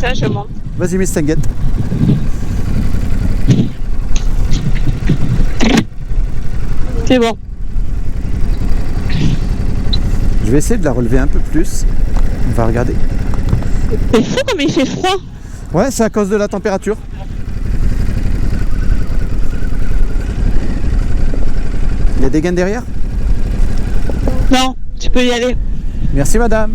ça, je monte. Vas-y, Miss Tanguette. C'est bon. Je vais essayer de la relever un peu plus. On va regarder. C'est fou comme il fait froid. Ouais, c'est à cause de la température. Il y a des gains derrière? Non, tu peux y aller. Merci madame.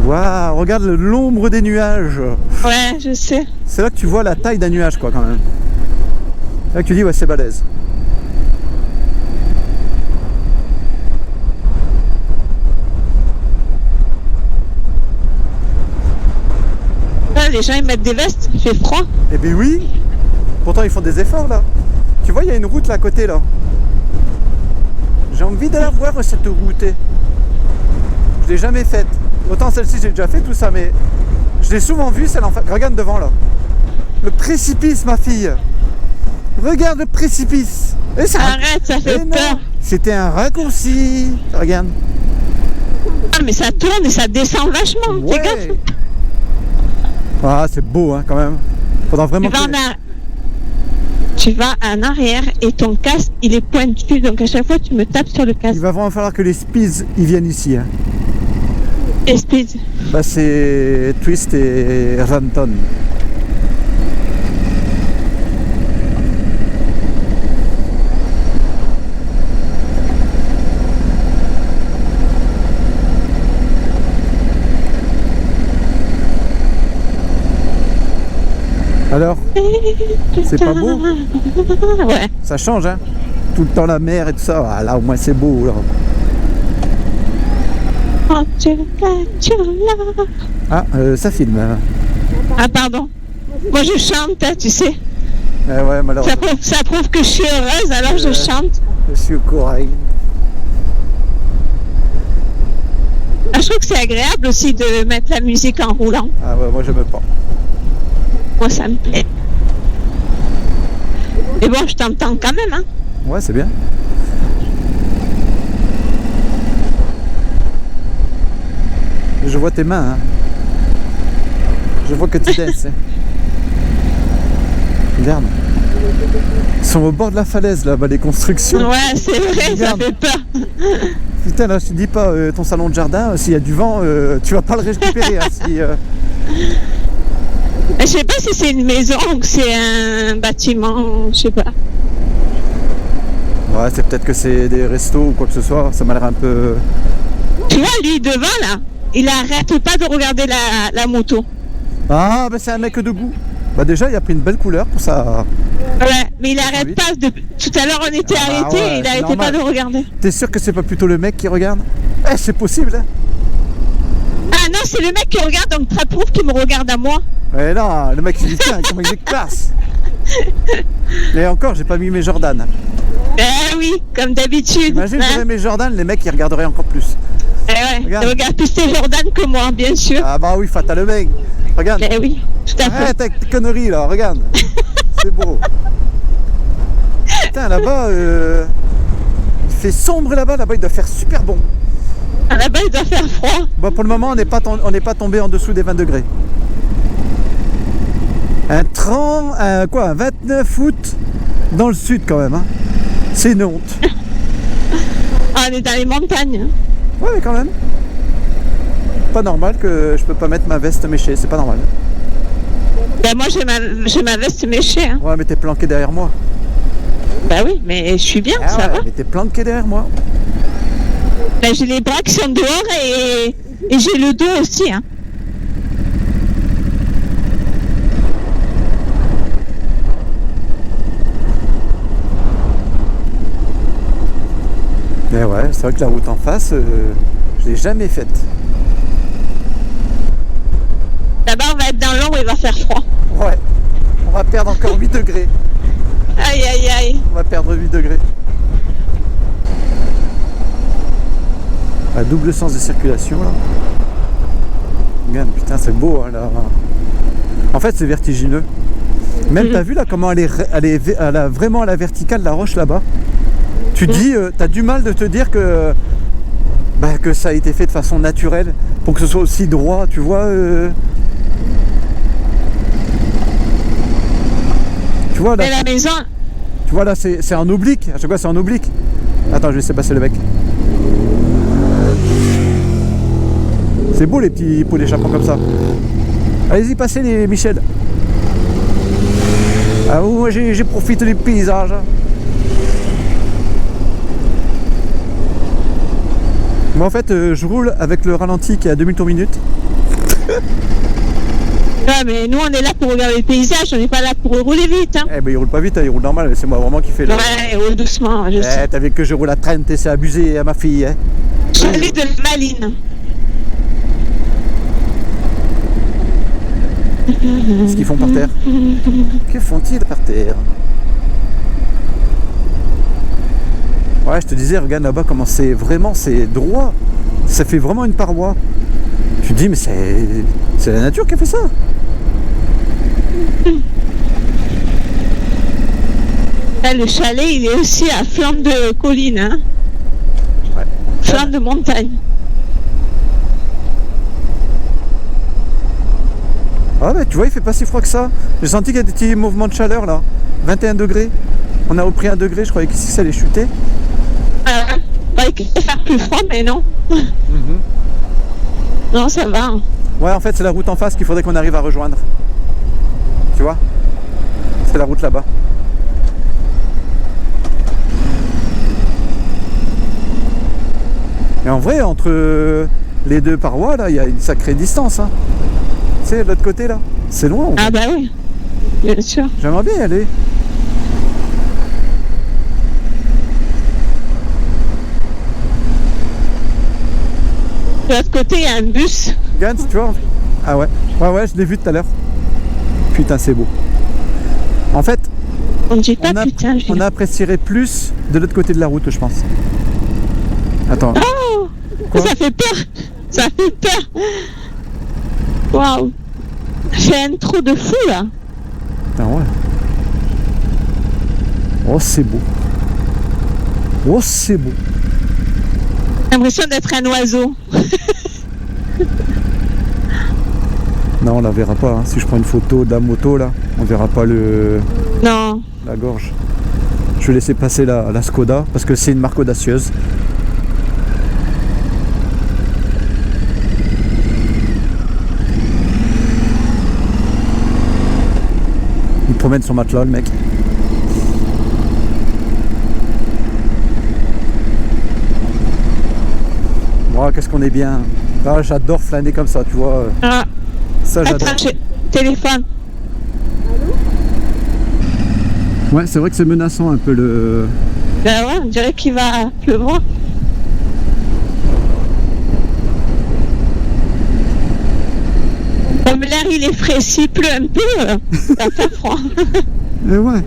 Waouh, regarde l'ombre des nuages. Ouais, je sais. C'est là que tu vois la taille d'un nuage quoi quand même. Là que tu dis ouais c'est balèze. Là, les gens ils mettent des vestes, il fait froid. Eh bien oui. Pourtant ils font des efforts là. Tu vois il y a une route là à côté là. J'ai envie de la voir cette route. Je l'ai jamais faite. Autant celle-ci j'ai déjà fait tout ça mais je l'ai souvent vue celle en face. Regarde devant là. Le précipice ma fille. Regarde le précipice. Et ça... Arrête, ça fait peur. C'était un raccourci. Regarde. Ah mais ça tourne et ça descend vachement. Fais gaffe. Ah c'est beau hein quand même. Faudra vraiment. Tu vas en arrière et ton casque il est pointu donc à chaque fois tu me tapes sur le casque. Il va vraiment falloir que les Spies ils viennent ici. Hein. Et speed. Bah c'est Twist et Ranton. Alors, c'est pas beau? Ouais. Ça change, hein? Tout le temps la mer et tout ça. Ah, là, au moins, c'est beau. Là. Ah, ça filme. Hein. Ah, pardon. Moi, je chante, hein, tu sais. Ouais, malheureusement. Ça prouve que je suis heureuse, alors je chante. Je suis au corail. Ah, je trouve que c'est agréable aussi de mettre la musique en roulant. Ah ouais, moi, j'aime pas. Moi, ça me plaît. Et bon, je t'entends quand même, hein. Ouais, c'est bien. Je vois tes mains, hein. Je vois que tu danses. Hein. Regarde. Ils sont au bord de la falaise, là-bas, les constructions. Ouais, c'est vrai, regarde. Ça fait peur. Putain, là, je te dis pas, ton salon de jardin, s'il y a du vent, tu vas pas le récupérer. Hein, si, Je sais pas si c'est une maison ou c'est un bâtiment, je sais pas. Ouais, c'est peut-être que c'est des restos ou quoi que ce soit, ça m'a l'air un peu... Tu vois, lui devant là, il arrête pas de regarder la moto. Ah, bah c'est un mec de goût. Bah déjà, il a pris une belle couleur pour ça. Ouais, mais il arrête pas de... Tout à l'heure, on était arrêtés et il arrêtait pas de regarder. T'es sûr que c'est pas plutôt le mec qui regarde? Eh, c'est possible, hein. Ah non, c'est le mec qui regarde, donc ça prouve qu'il me regarde à moi. Ouais, non, le mec il dit tiens, comment il est classe. Et encore, j'ai pas mis mes Jordan. Eh oui, comme d'habitude. Imagine, j'aurais mes Jordan, les mecs ils regarderaient encore plus. Eh ouais, regarde plus tes Jordan que moi, bien sûr. Ah bah oui, t'as le mec. Regarde. Eh oui, tout à fait. Arrête avec tes conneries là, regarde. C'est beau. Putain, là-bas, il fait sombre là-bas, il doit faire super bon. Ah, là-bas, il doit faire froid. Bon, pour le moment, on n'est pas tombé en dessous des 20 degrés. Un 29 août dans le sud quand même. Hein. C'est une honte. Ah, on est dans les montagnes. Ouais, mais quand même. Pas normal que je peux pas mettre ma veste méchée, c'est pas normal. Ben moi j'ai ma veste méchée. Hein. Ouais, mais t'es planqué derrière moi. Ben oui, mais je suis bien, ça ouais, va. Mais t'es planqué derrière moi. Ben, j'ai les bras qui sont dehors et j'ai le dos aussi. Hein. Mais ouais, c'est vrai que la route en face, je l'ai jamais faite. Là-bas, on va être dans l'ombre et il va faire froid. Ouais, on va perdre encore 8 degrés. Aïe, aïe, aïe. On va perdre 8 degrés. À double sens de circulation, là. Regarde, putain, c'est beau, hein, là. En fait, c'est vertigineux. Même, t'as vu, là, comment elle a vraiment à la verticale, la roche, là-bas. Tu dis, t'as du mal de te dire que bah, que ça a été fait de façon naturelle pour que ce soit aussi droit, tu vois. Tu vois là, Mais la maison, tu vois là c'est en oblique, à chaque fois c'est en oblique. Attends, je vais laisser passer le mec. C'est beau les petits pots d'échappement comme ça. Allez-y, passez les Michel. Ah, moi j'ai profité du paysage. Moi en fait je roule avec le ralenti qui est à 2000 tours minute. ouais, mais nous on est là pour regarder le paysage, on n'est pas là pour rouler vite. Hein. Eh ben il roule pas vite, hein, il roule normal, c'est moi vraiment qui fait le... Ouais, il roule doucement, je sais. Eh, t'as vu que je roule à 30 et c'est abusé à ma fille, hein. Chalet de la Maline. Ce qu'ils font par terre. Que font-ils par terre? Ouais, je te disais, regarde là-bas comment c'est vraiment, c'est droit. Ça fait vraiment une paroi. Tu te dis, mais c'est la nature qui a fait ça. Là, le chalet, il est aussi à flanc de colline, hein. Ouais. Flanc de montagne. Ah ouais, tu vois, il fait pas si froid que ça. J'ai senti qu'il y a des petits mouvements de chaleur là. 21 degrés. On a repris 1 degré, je croyais qu'ici ça allait chuter. Il peut faire plus froid, mais non. Non, ça va. Ouais, en fait, c'est la route en face qu'il faudrait qu'on arrive à rejoindre. Tu vois? C'est la route là-bas. Et en vrai, entre les deux parois, là, il y a une sacrée distance. Hein. Tu sais, de l'autre côté, là, c'est loin. Ah bah oui, bien sûr. J'aimerais bien y aller. De l'autre côté, il y a un bus. Gans, tu vois? Ah ouais. Ouais, je l'ai vu tout à l'heure. Putain, c'est beau. En fait, On dit pas putain. on apprécierait plus de l'autre côté de la route, je pense. Attends. Oh, Quoi? ça fait peur. Ça fait peur. Waouh. C'est un trou de fou là. Putain, ouais. Oh, c'est beau. Oh, c'est beau. J'ai l'impression d'être un oiseau. Non, on la verra pas. Hein. Si je prends une photo de la moto, là, on verra pas Non. la gorge. Je vais laisser passer la Skoda parce que c'est une marque audacieuse. Il promène son matelas, le mec. Oh, qu'est-ce qu'on est bien. Ah, j'adore flâner comme ça, tu vois. Ah. Ça, j'adore. Attends, téléphone. Ouais, c'est vrai que c'est menaçant un peu le... Ben ouais, on dirait qu'il va pleuvoir. Comme l'air il est frais, s'il pleut un peu, ça fait froid. Eh ouais.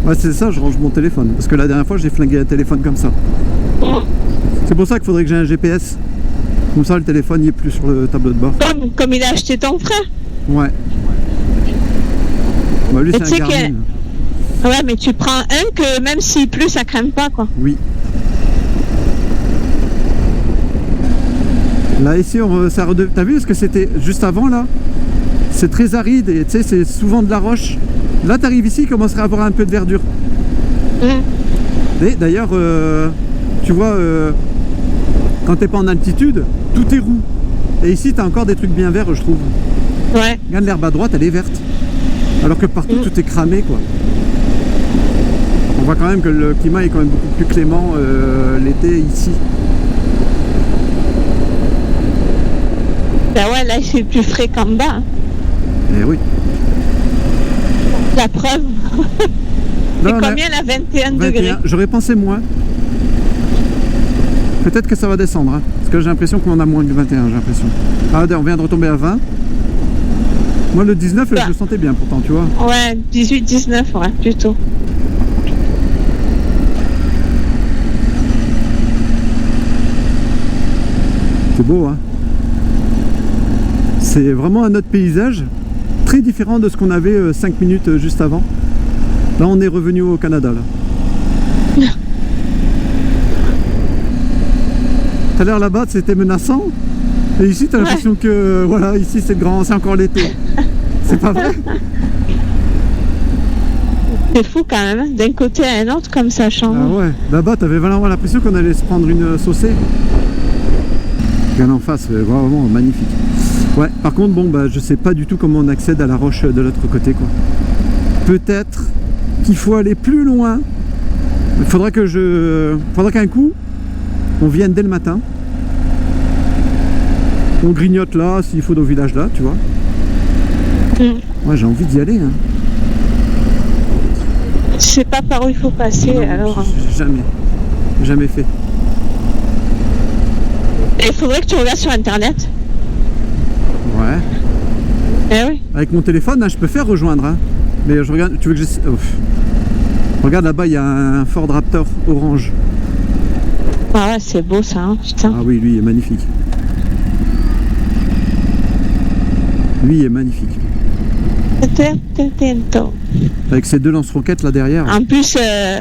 Ouais, c'est ça, je range mon téléphone. Parce que la dernière fois, j'ai flingué un téléphone comme ça. C'est pour ça qu'il faudrait que j'ai un GPS. Comme ça, le téléphone, il est plus sur le tableau de bord. Comme il a acheté ton frère. Ouais. Bah, lui, Mais c'est tu un sais Garmin. Ouais, mais tu prends un que même s'il pleut, ça crème pas, quoi. Oui. Là, ici, t'as vu ce que c'était juste avant, là? C'est très aride et tu sais, c'est souvent de la roche. Là, t'arrives ici, il commencerait à avoir un peu de verdure. Et d'ailleurs, tu vois, quand t'es pas en altitude, tout est roux. Et ici, t'as encore des trucs bien verts, je trouve. Ouais. Regarde, l'herbe à droite, elle est verte. Alors que partout, tout est cramé, quoi. On voit quand même que le climat est quand même beaucoup plus clément l'été ici. Ben ouais, là, c'est plus frais qu'en bas. Hein. Eh oui. La preuve. C'est Là, combien, là, 21 degrés? J'aurais pensé moins. Peut-être que ça va descendre, hein, parce que j'ai l'impression qu'on en a moins que 21, j'ai l'impression. Ah, on vient de retomber à 20. Moi, le 19, je le sentais bien pourtant, tu vois. Ouais, 18, 19, ouais, plutôt. C'est beau, hein. C'est vraiment un autre paysage, très différent de ce qu'on avait 5 minutes juste avant. Là, on est revenu au Canada, là. Tout à l'heure là-bas, c'était menaçant. Et ici, tu as l'impression que, voilà, ici c'est grand, c'est encore l'été. C'est pas vrai? C'est fou quand même, hein. D'un côté à un autre, comme ça change. Ah ouais, là-bas, tu avais vraiment l'impression qu'on allait se prendre une saucée. Regarde en face, vraiment magnifique. Ouais, par contre, bon, bah, je sais pas du tout comment on accède à la roche de l'autre côté, quoi. Peut-être qu'il faut aller plus loin. Il faudra qu'un coup, on vienne dès le matin. On grignote là, s'il faut au village là, tu vois. Ouais, j'ai envie d'y aller. Hein. Je sais pas par où il faut passer, Non, alors. Jamais fait. Il faudrait que tu regardes sur internet. Ouais. Eh oui. Avec mon téléphone, hein, je peux faire rejoindre. Hein. Mais je regarde, tu veux que je... Regarde là-bas, il y a un Ford Raptor orange. Ah ouais, c'est beau ça, hein, putain. Ah oui, lui il est magnifique. Lui il est magnifique. Avec ses deux lance-roquettes là derrière. En plus,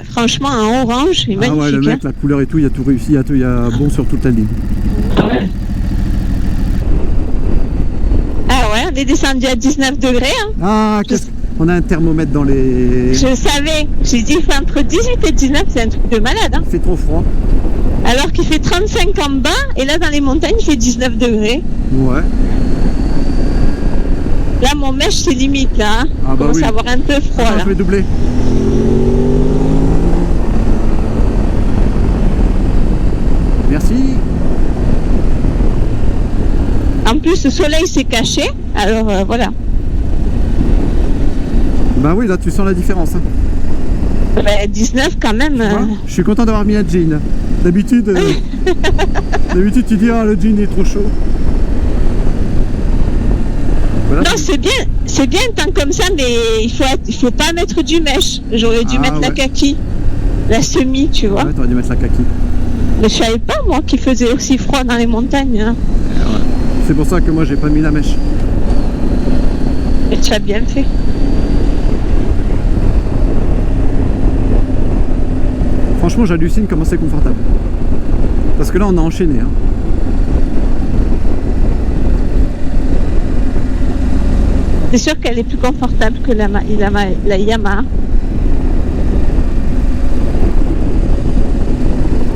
franchement, en orange, il est magnifique. Ah ouais, le mec, hein. la couleur et tout, il a tout réussi, il y a bon sur toute la ligne. Ah ouais, on est descendu à 19 degrés. Hein. Ah, on a un thermomètre dans les... Je savais, j'ai dit il fait entre 18 et 19, c'est un truc de malade. Hein. Il fait trop froid. Alors qu'il fait 35 en bas, et là dans les montagnes, il fait 19 degrés. Ouais. Là, mon mèche, c'est limite, là. Hein. Ah bah commence oui. à avoir un peu froid, Attends, là. je vais doubler. Merci. En plus, le soleil s'est caché, alors voilà. Bah oui, là tu sens la différence. Hein. Ben, 19 quand même. Je suis content d'avoir mis un jean. D'habitude, d'habitude tu dis ah le jean est trop chaud. Voilà. Non, c'est bien un temps comme ça, mais il faut pas mettre du mèche. J'aurais dû mettre la kaki, la semi, tu vois. Ouais, t'aurais dû mettre la kaki. Mais je savais pas moi qu'il faisait aussi froid dans les montagnes. Hein. Ouais. C'est pour ça que moi j'ai pas mis la mèche. Et tu as bien fait. Franchement, j'hallucine comment c'est confortable. Parce que là, on a enchaîné. Hein. C'est sûr qu'elle est plus confortable que la Yamaha.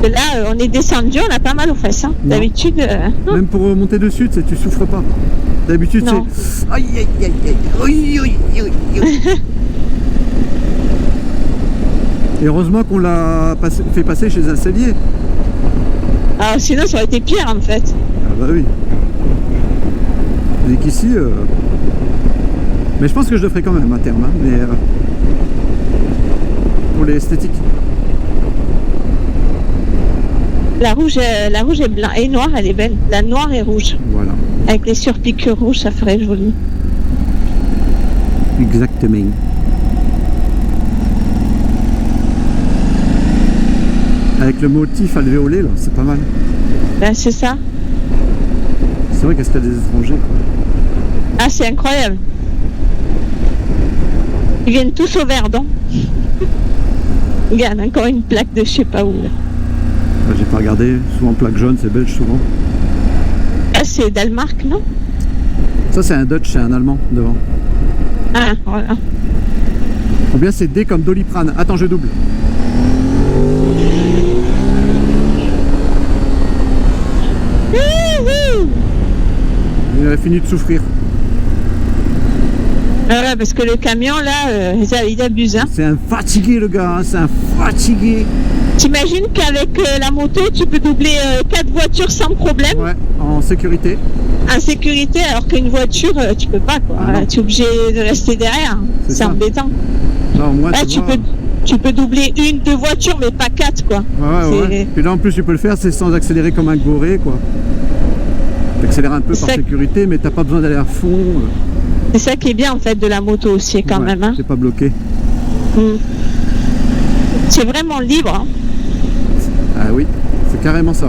Et là, on est descendu, on a pas mal aux fesses. Hein. D'habitude. Même pour monter dessus, tu souffres pas. D'habitude, c'est. Aïe, aïe, aïe, aïe, aïe, aïe, aïe. Et heureusement qu'on l'a fait passer chez un cellier. Ah, sinon, ça aurait été pire en fait. Ah, bah oui. Et qu'ici. Mais je pense que je le ferai quand même à terme. Hein, mais. Pour l'esthétique. La rouge est blanche et noire, elle est belle. La noire et rouge. Voilà. Avec les surpiqûres rouges, ça ferait joli. Exactement. Avec le motif alvéolé, là, c'est pas mal. Ben, c'est ça. C'est vrai qu'est-ce qu'il y a des étrangers. Quoi. Ah, c'est incroyable. Ils viennent tous au Verdon. Regarde, encore une plaque de je sais pas où. Là. J'ai pas regardé. Souvent plaque jaune, c'est belge souvent. Ah, c'est Danemark, non? Ça, c'est un Dutch, c'est un Allemand devant. Ah, voilà. Ou bien c'est D comme Doliprane. Attends, je double. Il a fini de souffrir. Ouais, parce que le camion là, il abuse. Hein. C'est un fatigué le gars, hein, c'est un fatigué. T'imagines qu'avec la moto, tu peux doubler 4 voitures sans problème? Ouais, en sécurité. En sécurité, alors qu'une voiture, tu peux pas quoi. Ah, tu es obligé de rester derrière. C'est embêtant. Là, au moins, là, tu peux doubler 1, 2 voitures, mais pas 4 quoi. Ouais. Et là en plus tu peux le faire, c'est sans accélérer comme un goré quoi. Tu accélères un peu par sécurité, mais t'as pas besoin d'aller à fond. C'est ça qui est bien en fait de la moto aussi quand même. Hein. C'est pas bloqué. C'est vraiment libre. Hein. Ah oui, c'est carrément ça.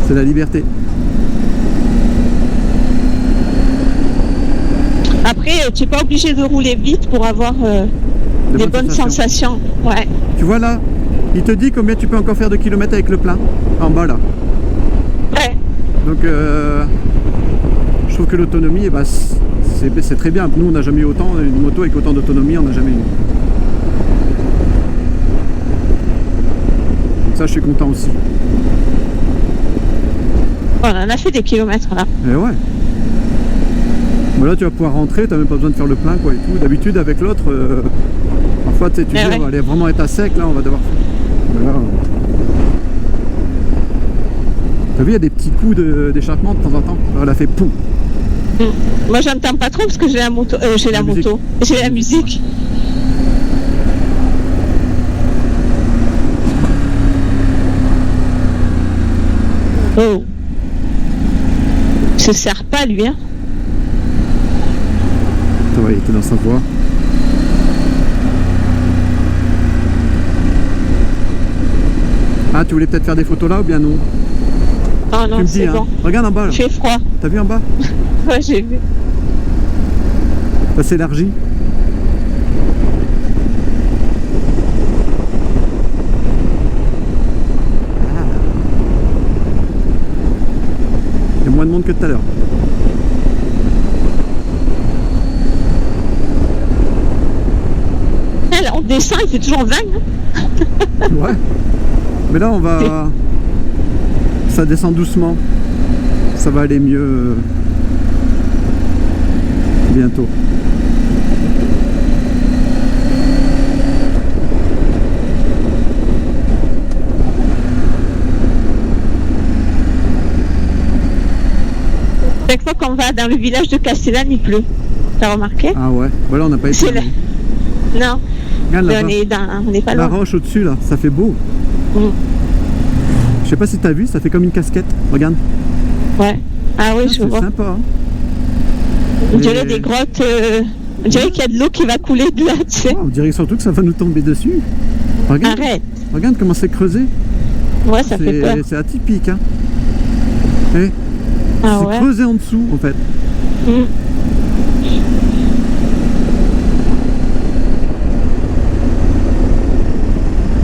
C'est la liberté. Après, tu n'es pas obligé de rouler vite pour avoir des bonnes sensations. Ouais. Tu vois là, il te dit combien tu peux encore faire de kilomètres avec le plein. En bas là. Donc je trouve que l'autonomie, bah, c'est très bien. Nous on n'a jamais eu autant, une moto avec autant d'autonomie, on n'a jamais eu. Donc ça je suis content aussi. On en a fait des kilomètres là. Et ouais. Bah là tu vas pouvoir rentrer, t'as même pas besoin de faire le plein quoi et tout. D'habitude avec l'autre, parfois tu sais, tu dis on va aller vraiment être à sec, là on va devoir. Voilà. T'as vu, il y a des petits coups d'échappement de temps en temps. Alors, elle a fait poum. Moi j'entends pas trop parce que j'ai la moto, j'ai la musique. Oh. Il se sert pas lui hein. Ouais, il était dans sa voie. Ah, tu voulais peut-être faire des photos là ou bien non? Oh non, c'est bon. Regarde en bas là. Il fait froid. T'as vu en bas? Ouais, j'ai vu. Ça s'élargit. Il y a moins de monde que tout à l'heure. Là, on descend, il fait toujours 20. Hein. Ouais. Mais là, on va... Ça descend doucement. Ça va aller mieux bientôt. Chaque fois qu'on va dans le village de Castellane, il pleut. T'as remarqué? Ah ouais. Voilà, on n'a pas été. Non. Regarde, on n'est pas loin. La roche au-dessus là, ça fait beau. Je sais pas si t'as vu, ça fait comme une casquette. Regarde. Ouais. Ah oui, je vois. C'est sympa. Hein. On dirait des grottes. On dirait qu'il y a de l'eau qui va couler de là, tu sais. On dirait surtout que ça va nous tomber dessus. Regarde. Arrête. Regarde comment c'est creusé. Ouais, ça fait peur. C'est atypique. Hein. C'est creusé en dessous en fait.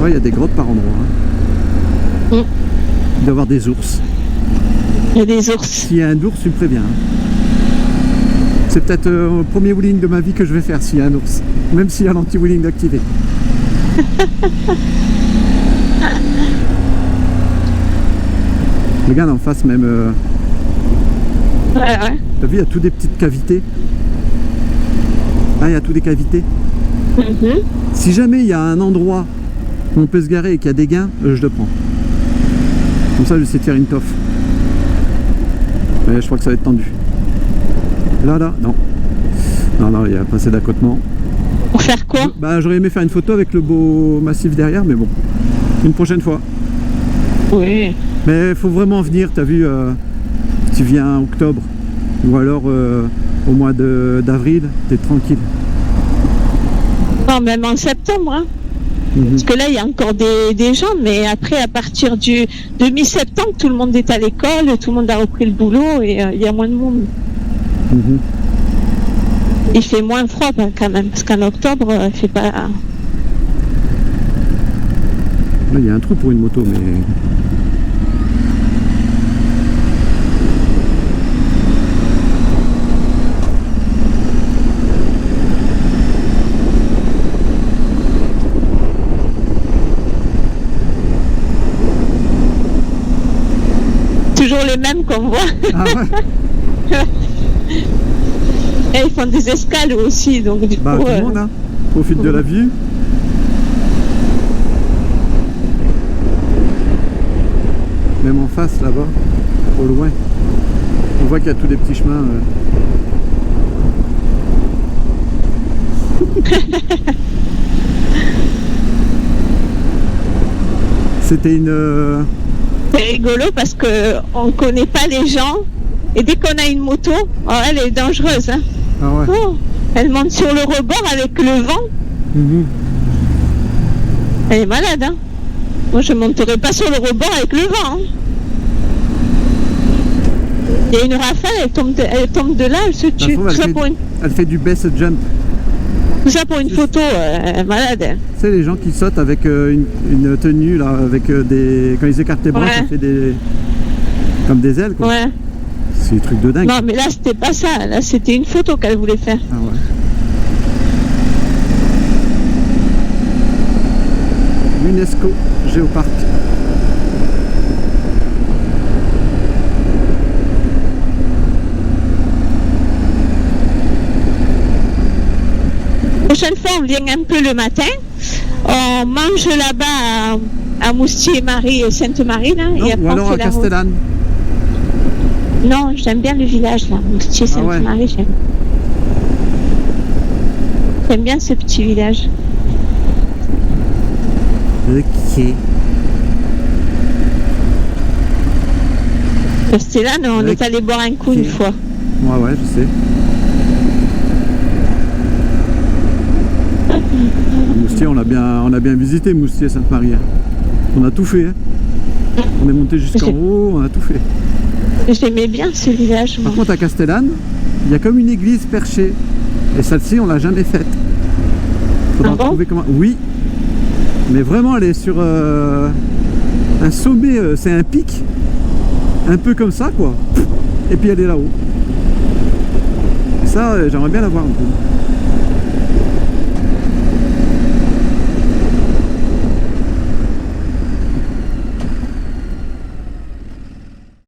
Ouais, il y a des grottes par endroits. Hein. Il doit y avoir des ours. Il y a des ours. S'il y a un ours, tu me préviens. Hein. C'est peut-être le premier wheeling de ma vie que je vais faire s'il y a un ours. Même s'il y a l'anti-wheeling activé. Regarde en face même. Ouais. T'as vu, il y a tout des petites cavités. Ah, il y a tout des cavités. Si jamais il y a un endroit où on peut se garer et qu'il y a des gains, je le prends. Comme ça, je vais essayer de faire une toffe. Mais je crois que ça va être tendu. Là, non. Non, il y a pas assez d'accotement. Pour faire quoi? Bah, j'aurais aimé faire une photo avec le beau massif derrière, mais bon. Une prochaine fois. Oui. Mais il faut vraiment venir, t'as vu, tu viens en octobre. Ou alors au mois d'avril, t'es tranquille. Non, même en septembre, hein. Parce que là, il y a encore des gens, mais après, à partir de mi-septembre, tout le monde est à l'école, tout le monde a repris le boulot et il y a moins de monde. Il fait moins froid quand même, parce qu'en octobre, il fait pas... Là, il y a un trou pour une moto, mais... Toujours les mêmes qu'on voit. Ah ouais. Et ils font des escales aussi, donc du coup... Tout le monde, hein, profite de la vue. Même en face, là-bas, au loin, on voit qu'il y a tous des petits chemins. C'était une... C'est rigolo parce qu'on ne connaît pas les gens et dès qu'on a une moto, oh, elle est dangereuse. Hein. Ah ouais. Oh, elle monte sur le rebord avec le vent. Elle est malade. Hein. Moi, je ne monterai pas sur le rebord avec le vent. Hein. Il y a une rafale, elle tombe de là, elle se tue. Elle fait du base jump. Tout ça pour une photo, malade. Hein. Tu sais, les gens qui sautent avec une tenue, là, avec des... Quand ils écartent les bras, ça fait des... Comme des ailes, quoi. Ouais. C'est des trucs de dingue. Non, mais là, c'était pas ça. Là, c'était une photo qu'elle voulait faire. Ah ouais. UNESCO Géoparc. Prochaine fois, on vient un peu le matin. On mange là-bas à Moustier-Marie et Sainte-Marie, là. Non, et après, ou on alors fait à la route. Castellane. Non, j'aime bien le village, là. Moustier-Sainte-Marie, j'aime bien ce petit village. Ok. Castellane, on est allé boire un coup une fois. Ouais, je sais. Moustier, on a bien visité Moustier Sainte-Marie. On a tout fait. Hein. On est monté jusqu'en haut, on a tout fait. J'aimais bien ce village. Par contre, à Castellane, il y a comme une église perchée. Et celle-ci, on l'a jamais faite. Faudra trouver comment. Oui. Mais vraiment, elle est sur un sommet, c'est un pic. Un peu comme ça, quoi. Et puis elle est là-haut. Ça, j'aimerais bien la voir un peu.